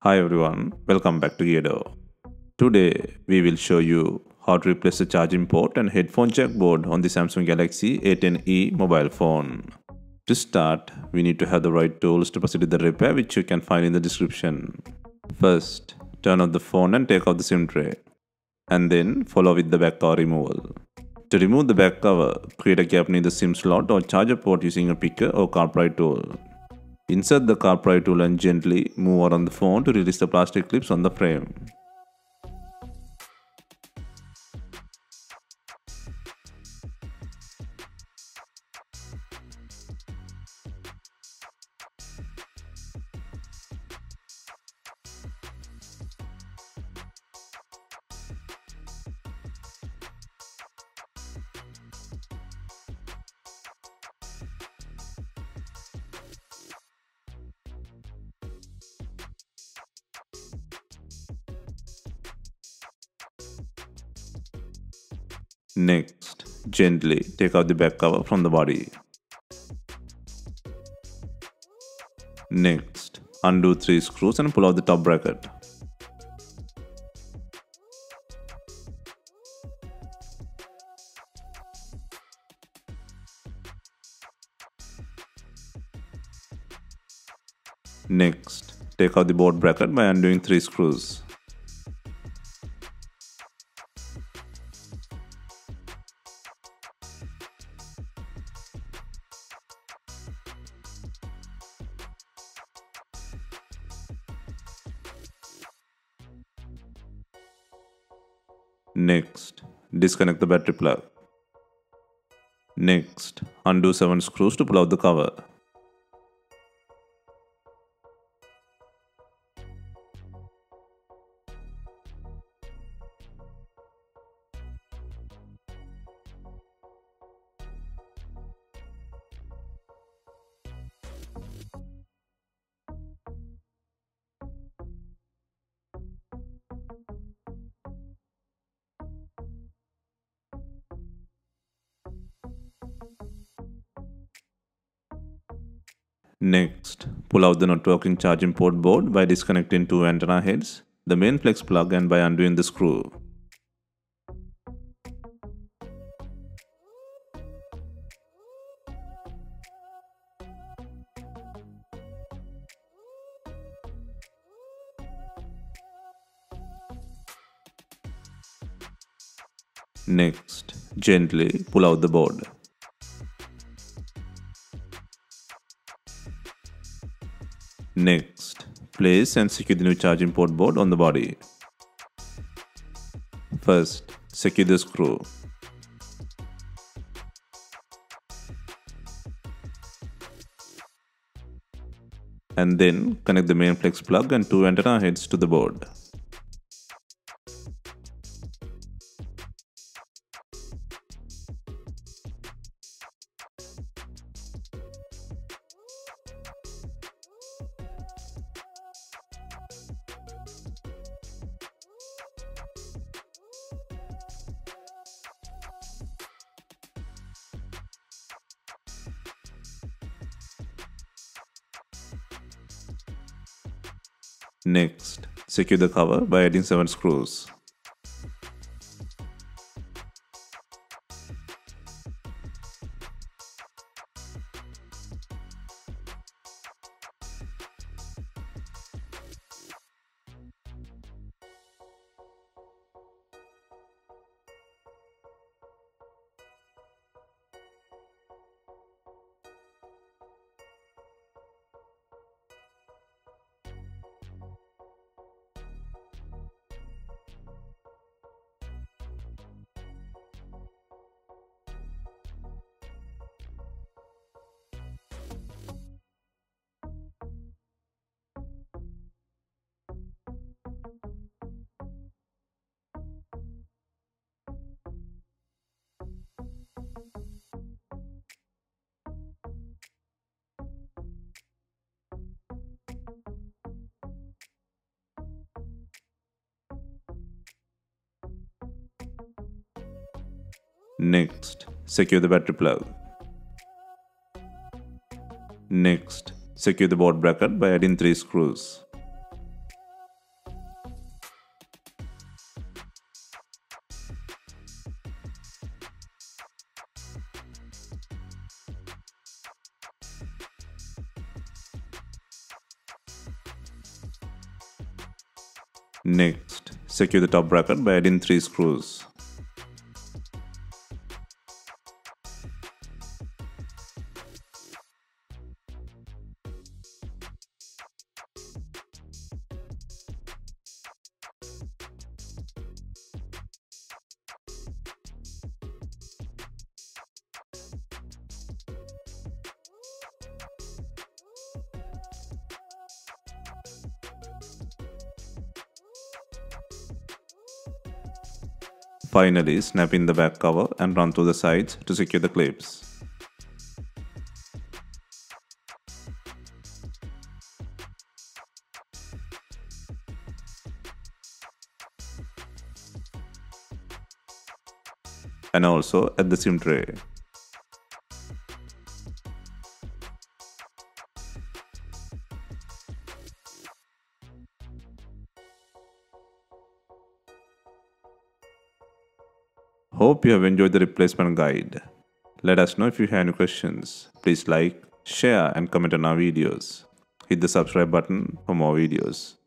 Hi everyone, welcome back to Gedo. Today we will show you how to replace the charging port and headphone jack board on the Samsung Galaxy A10e mobile phone. To start, we need to have the right tools to proceed with the repair, which you can find in the description. First, turn off the phone and take out the SIM tray, and then follow with the back cover removal. To remove the back cover, create a gap near the SIM slot or charger port using a picker or car pry tool. Insert the car pry tool and gently move around the phone to release the plastic clips on the frame. Next, gently take out the back cover from the body. Next, undo 3 screws and pull out the top bracket. Next, take out the board bracket by undoing 3 screws. Next, disconnect the battery plug. Next, undo 7 screws to pull out the cover. Next, pull out the not working charging port board by disconnecting 2 antenna heads, the main flex plug, and by undoing the screw. Next, gently pull out the board. Next, place and secure the new charging port board on the body. First, secure the screw. And then connect the main flex plug and 2 antenna heads to the board. Next, secure the cover by adding 7 screws. Next, secure the battery plug. Next, secure the board bracket by adding 3 screws. Next, secure the top bracket by adding 3 screws. Finally, snap in the back cover and run through the sides to secure the clips. And also at the SIM tray. Hope you have enjoyed the replacement guide. Let us know if you have any questions. Please like, share and comment on our videos. Hit the subscribe button for more videos.